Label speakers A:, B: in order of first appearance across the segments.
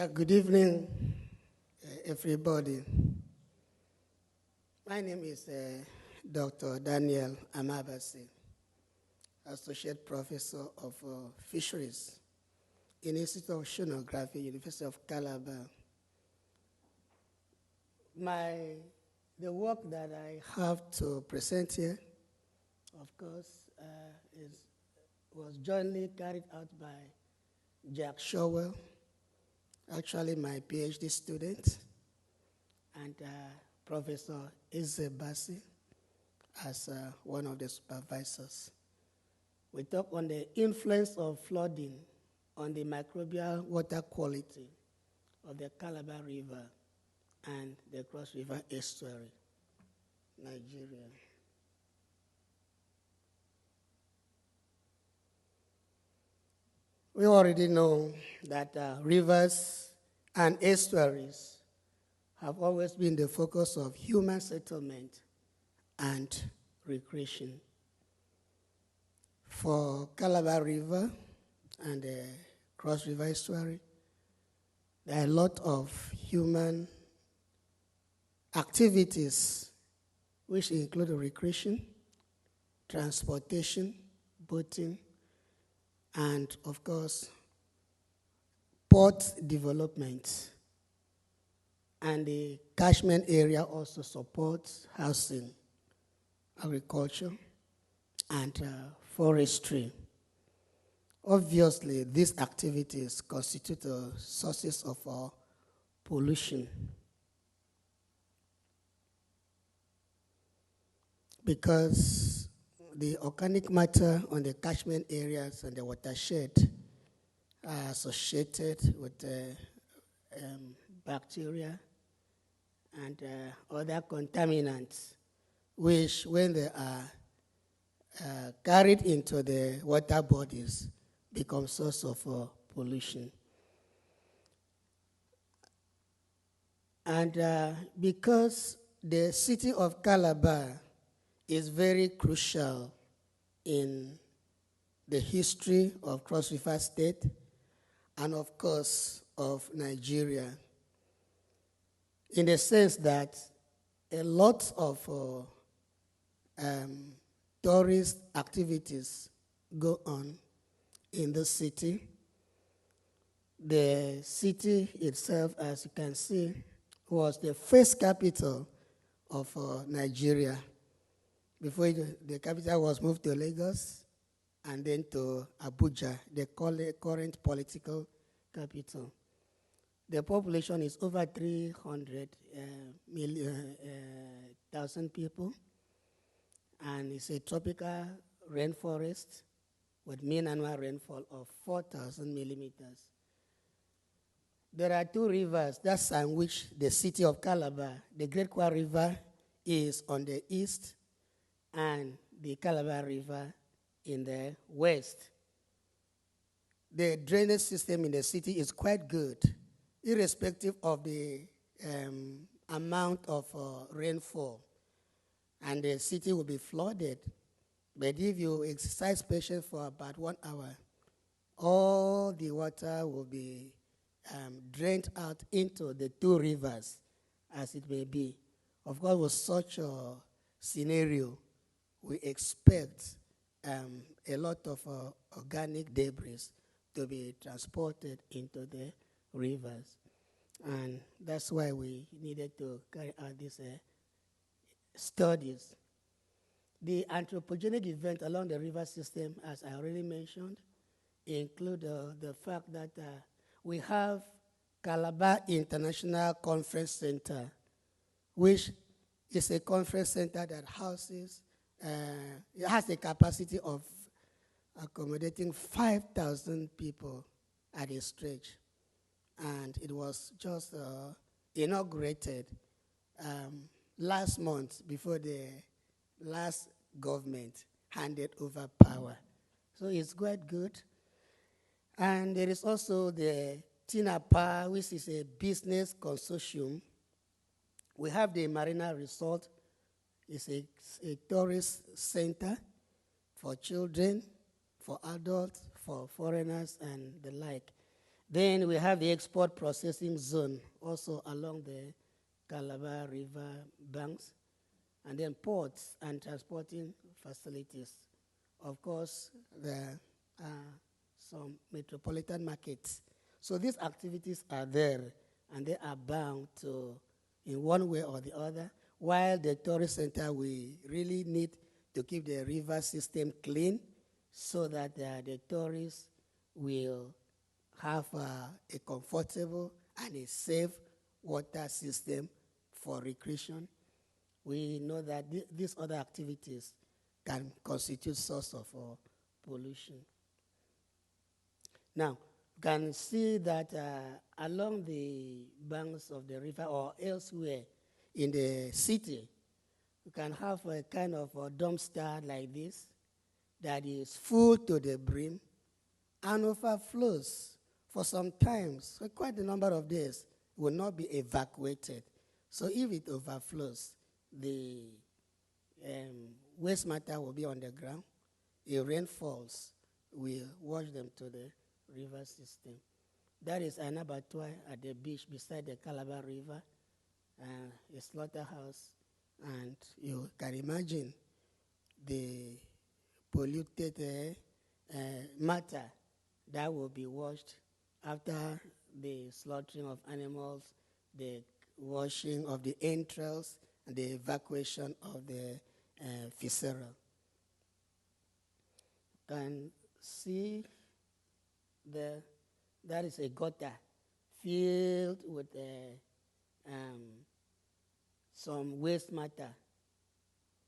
A: Good evening, everybody. My name is Dr. Daniel Abasi, Associate Professor of Fisheries in Institute of Oceanography, University of Calabar. The work that I have to present here, of course, was jointly carried out by Jack Showell, actually my PhD student, and Professor Abasi as one of the supervisors. We talk on the influence of flooding on the microbial water quality of the Calabar River and the Cross River Estuary, Nigeria. We already know that rivers and estuaries have always been the focus of human settlement and recreation. For Calabar River and the Cross River Estuary, there are a lot of human activities which include recreation, transportation, boating, and of course, port development. And the catchment area also supports housing, agriculture, and forestry. Obviously, these activities constitute sources of pollution, because the organic matter on the catchment areas and the watershed are associated with bacteria and other contaminants, which, when they are carried into the water bodies, become source of pollution. And because the city of Calabar is very crucial in the history of Cross River State and, of course, of Nigeria, in the sense that a lot of tourist activities go on in the city. The city itself, as you can see, was the first capital of Nigeria. Before the capital was moved to Lagos and then to Abuja, the current political capital. The population is over 300,000 people, and it's a tropical rainforest with mean annual rainfall of 4,000 millimeters. There are two rivers that sandwich the city of Calabar. The Great Kwa River is on the east, and the Calabar River in the west. The drainage system in the city is quite good, irrespective of the amount of rainfall, and the city will be flooded. But if you exercise patience for about 1 hour, all the water will be drained out into the two rivers, as it may be. Of course, with such a scenario, we expect a lot of organic debris to be transported into the rivers. And that's why we needed to carry out these studies. The anthropogenic event along the river system, as I already mentioned, include the fact that we have Calabar International Conference Center, which is a conference center that houses, it has a capacity of accommodating 5,000 people at a stretch. And it was just inaugurated last month before the last government handed over power. So it's quite good. And there is also the TINAPA, which is a business consortium. We have the Marina Resort. It's a tourist center for children, for adults, for foreigners, and the like. Then we have the export processing zone also along the Calabar River banks, and then ports and transporting facilities. Of course, there are some metropolitan markets. So these activities are there, and they are bound to, in one way or the other, while the tourist center, we really need to keep the river system clean so that the tourists will have a comfortable and a safe water system for recreation. We know that these other activities can constitute source of pollution. Now, you can see that along the banks of the river or elsewhere in the city, you can have a kind of a dumpster like this that is full to the brim and overflows for some time, so quite a number of days, will not be evacuated. So if it overflows, the waste matter will be on the ground. If rain falls, we'll wash them to the river system. That is an abattoir at the beach beside the Calabar River, a slaughterhouse, and you can imagine the polluted matter that will be washed after the slaughtering of animals, the washing of the entrails, and the evacuation of the viscera. You can see that is a gutter filled with some waste matter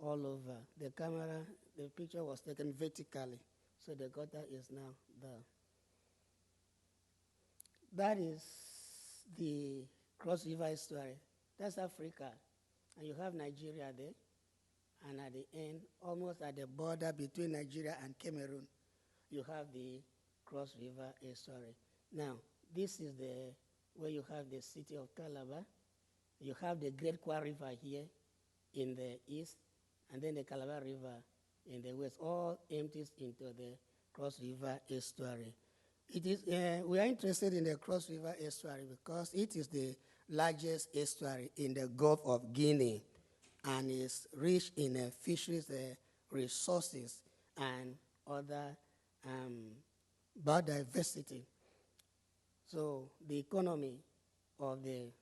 A: all over. The camera, the picture was taken vertically, so the gutter is now there. That is the Cross River Estuary. That's Africa. And you have Nigeria there. And at the end, almost at the border between Nigeria and Cameroon, you have the Cross River Estuary. Now, this is where you have the city of Calabar. You have the Great Kwa River here in the east, and then the Calabar River in the west, all empties into the Cross River Estuary. It is, we are interested in the Cross River Estuary because it is the largest estuary in the Gulf of Guinea and is rich in fisheries resources and other biodiversity. So the economy of the,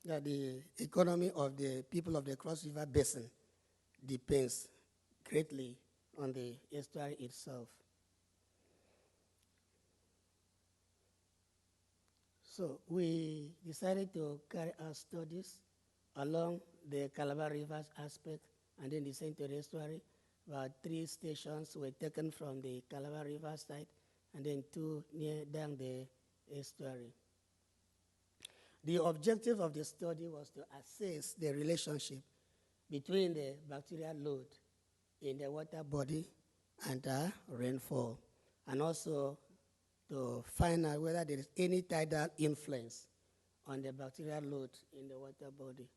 A: the economy of the people of the Cross River Basin depends greatly on the estuary itself. So we decided to carry out studies along the Calabar River's aspect and then descend to the estuary. About 3 stations were taken from the Calabar River side and then 2 near down the estuary. The objective of the study was to assess the relationship between the bacterial load in the water body and rainfall, and also to find out whether there is any tidal influence on the bacterial load in the water body.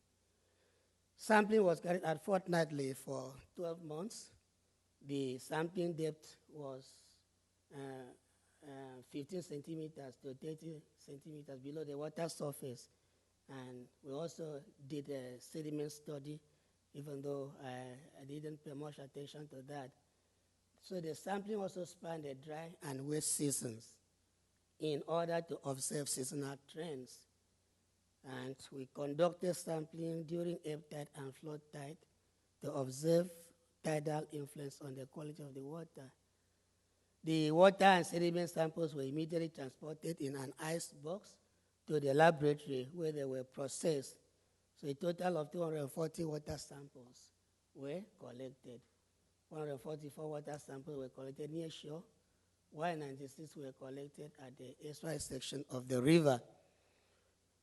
A: Sampling was carried out fortnightly for 12 months. The sampling depth was 15 centimeters to 30 centimeters below the water surface. And we also did a sediment study, even though I didn't pay much attention to that. So the sampling also spanned the dry and wet seasons in order to observe seasonal trends. And we conducted sampling during ebb tide and flood tide to observe tidal influence on the quality of the water. The water and sediment samples were immediately transported in an ice box to the laboratory where they were processed. So a total of 240 water samples were collected. 144 water samples were collected near shore, while 96 were collected at the estuary section of the river.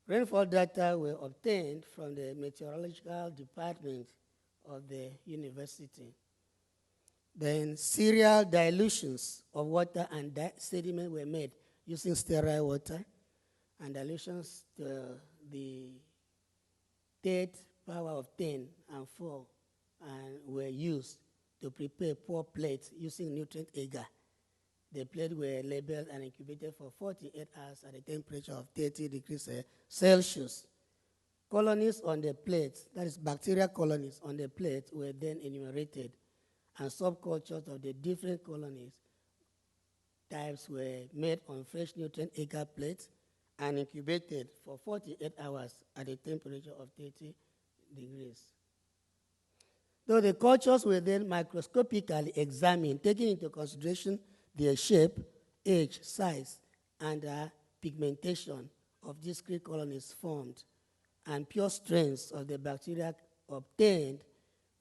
A: Rainfall data were obtained from the meteorological department of the university. Then serial dilutions of water and sediment were made using sterile water, and dilutions to the third power of 10 and 4 and were used to prepare poor plates using nutrient agar. The plates were labeled and incubated for 48 hours at a temperature of 30 degrees Celsius. Colonies on the plates, that is bacterial colonies on the plates, were then enumerated, and subcultures of the different colonies types were made on fresh nutrient agar plates and incubated for 48 hours at a temperature of 30 degrees. Though the cultures were then microscopically examined, taking into consideration their shape, age, size, and pigmentation of discrete colonies formed, and pure strains of the bacteria obtained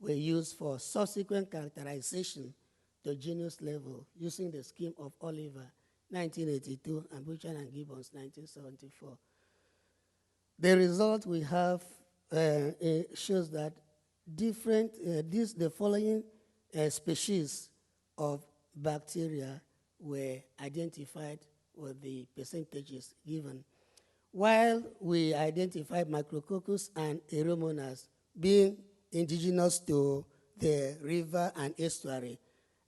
A: were used for subsequent characterization to genus level using the scheme of Oliver, 1982, and Buchan and Gibbons, 1974. The result we have shows that the following species of bacteria were identified with the percentages given. While we identified Micrococcus and Aeromonas being indigenous to the river and estuary,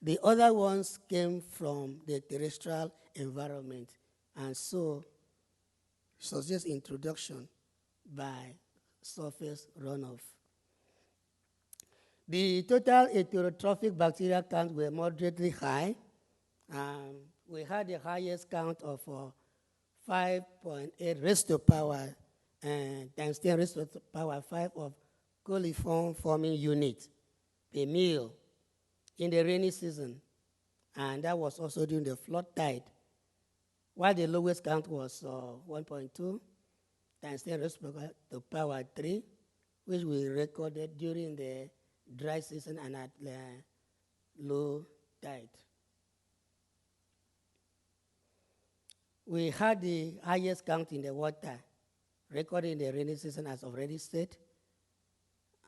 A: the other ones came from the terrestrial environment, and so it was just introduction by surface runoff. The total heterotrophic bacterial count were moderately high. We had the highest count of 5.8 raised to power times 10 raised to power 5 of coliform forming unit per mil in the rainy season, and that was also during the flood tide, while the lowest count was 1.2 times 10 raised to power 3, which we recorded during the dry season and at low tide. We had the highest count in the water, recorded in the rainy season as already said,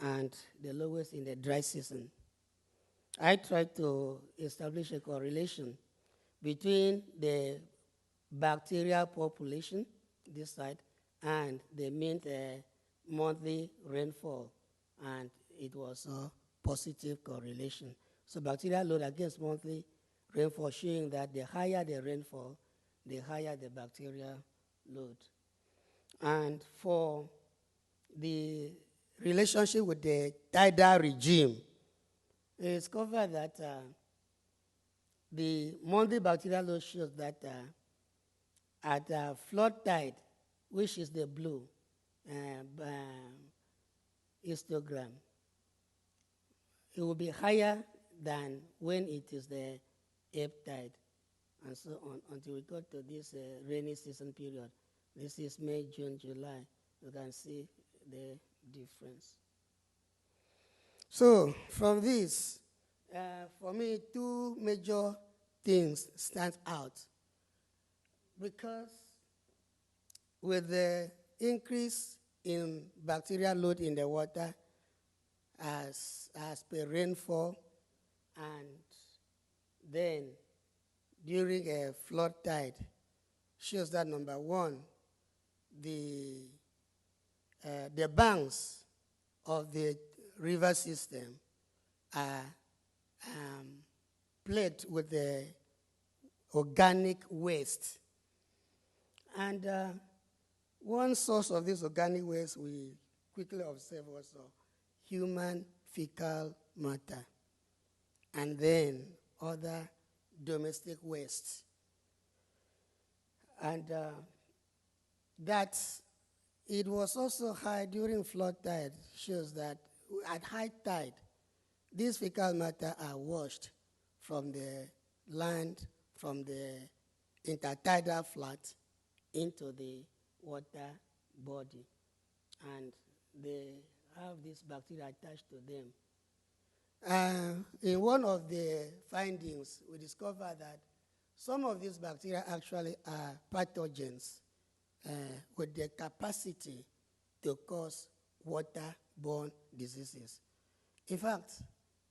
A: and the lowest in the dry season. I tried to establish a correlation between the bacterial population, this side, and the mean monthly rainfall, and it was a positive correlation. So bacterial load against monthly rainfall, showing that the higher the rainfall, the higher the bacterial load. And for the relationship with the tidal regime, we discovered that the monthly bacterial load shows that at flood tide, which is the blue histogram, it will be higher than when it is the ebb tide, and so on, until we got to this rainy season period. This is May, June, July. You can see the difference. So from this, for me, two major things stand out. Because with the increase in bacterial load in the water as per rainfall, and then during a flood tide, shows that number one, the banks of the river system are plagued with the organic waste. And one source of this organic waste we quickly observed was human fecal matter, and then other domestic waste. And that it was also high during flood tide shows that at high tide, these fecal matter are washed from the land, from the intertidal flat into the water body, and they have this bacteria attached to them. In one of the findings, we discovered that some of these bacteria actually are pathogens with the capacity to cause waterborne diseases. In fact,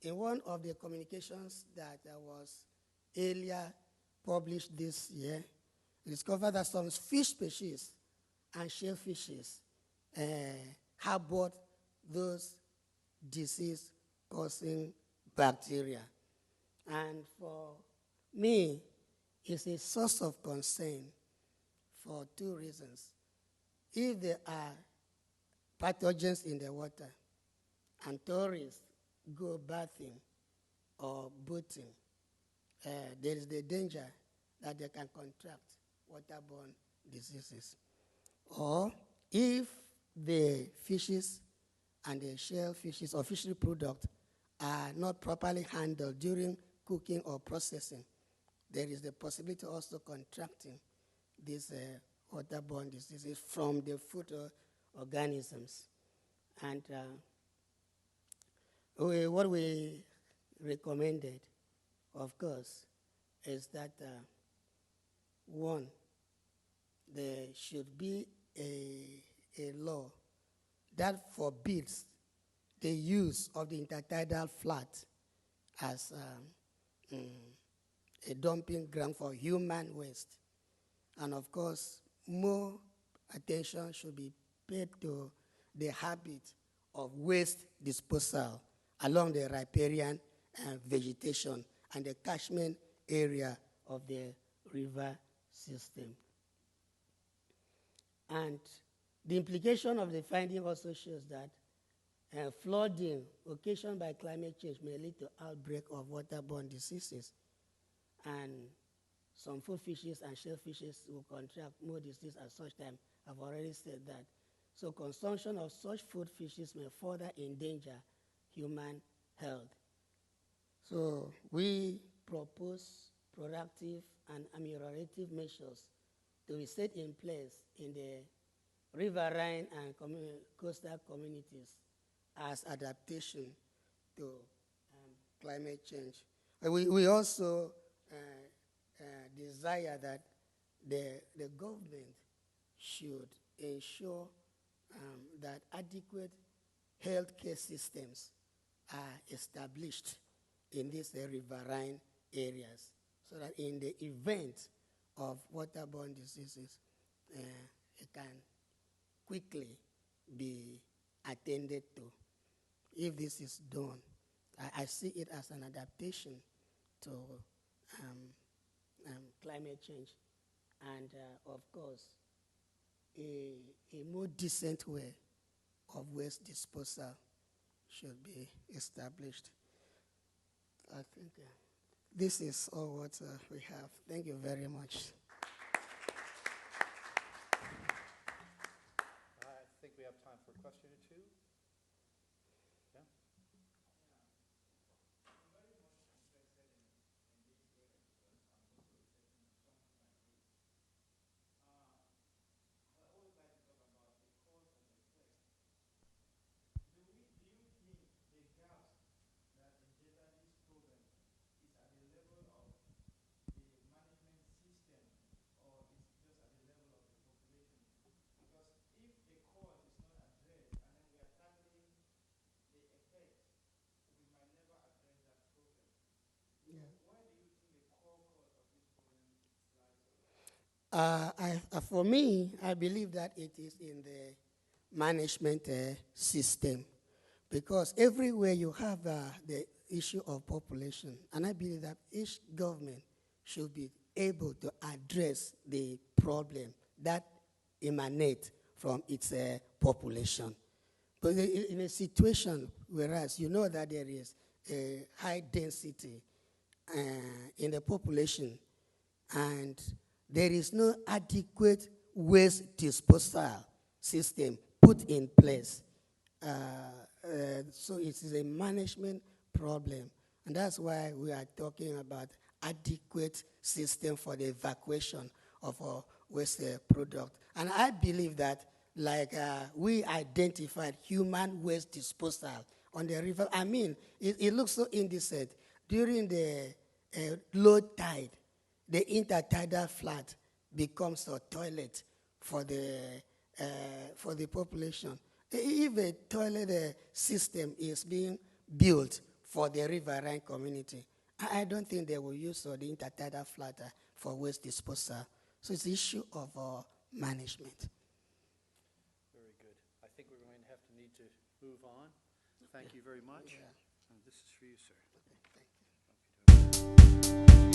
A: in one of the communications that was earlier published this year, we discovered that some fish species and shellfishes harbored those disease causing bacteria. And for me, it's a source of concern for two reasons. If there are pathogens in the water and tourists go bathing or boating, there is the danger that they can contract waterborne diseases. Or if the fishes and the shellfishes or fishery product are not properly handled during cooking or processing, there is the possibility also contracting these waterborne diseases from the food organisms. And what we recommended, of course, is that one, there should be a law that forbids the use of the intertidal flat as a dumping ground for human waste. And of course, more attention should be paid to the habit of waste disposal along the riparian vegetation and the catchment area of the river system. And the implication of the finding also shows that flooding occasioned by climate change may lead to outbreak of waterborne diseases, and some food fishes and shellfishes will contract more disease at such time. I've already said that. So consumption of such food fishes may further endanger human health. So we propose proactive and ameliorative measures to be set in place in the riverine and coastal communities as adaptation to climate change. We also desire that the government should ensure that adequate healthcare systems are established in these riverine areas, so that in the event of waterborne diseases, it can quickly be attended to. If this is done, I see it as an adaptation to climate change, and of course, a more decent way of waste disposal should be established. I think this is all what we have. Thank you very much.
B: I think we have time for a question or two. Yeah?
A: For me, I believe that it is in the management system, because everywhere you have the issue of population, and I believe that each government should be able to address the problem that emanates from its population. But in a situation whereas you know that there is a high density in the population, and there is no adequate waste disposal system put in place. So it is a management problem. And that's why we are talking about adequate system for the evacuation of our waste product. And I believe that, like we identified human waste disposal on the river, I mean, it looks so indecent. During the low tide, the intertidal flat becomes a toilet for the population. If a toilet system is being built for the riverine community, I don't think they will use the intertidal flat for waste disposal. So it's an issue of management.
B: Very good. I think we're going to have to need to move on. Thank you very much.
A: Yeah.
B: This is for you, sir.
A: Okay, thank you.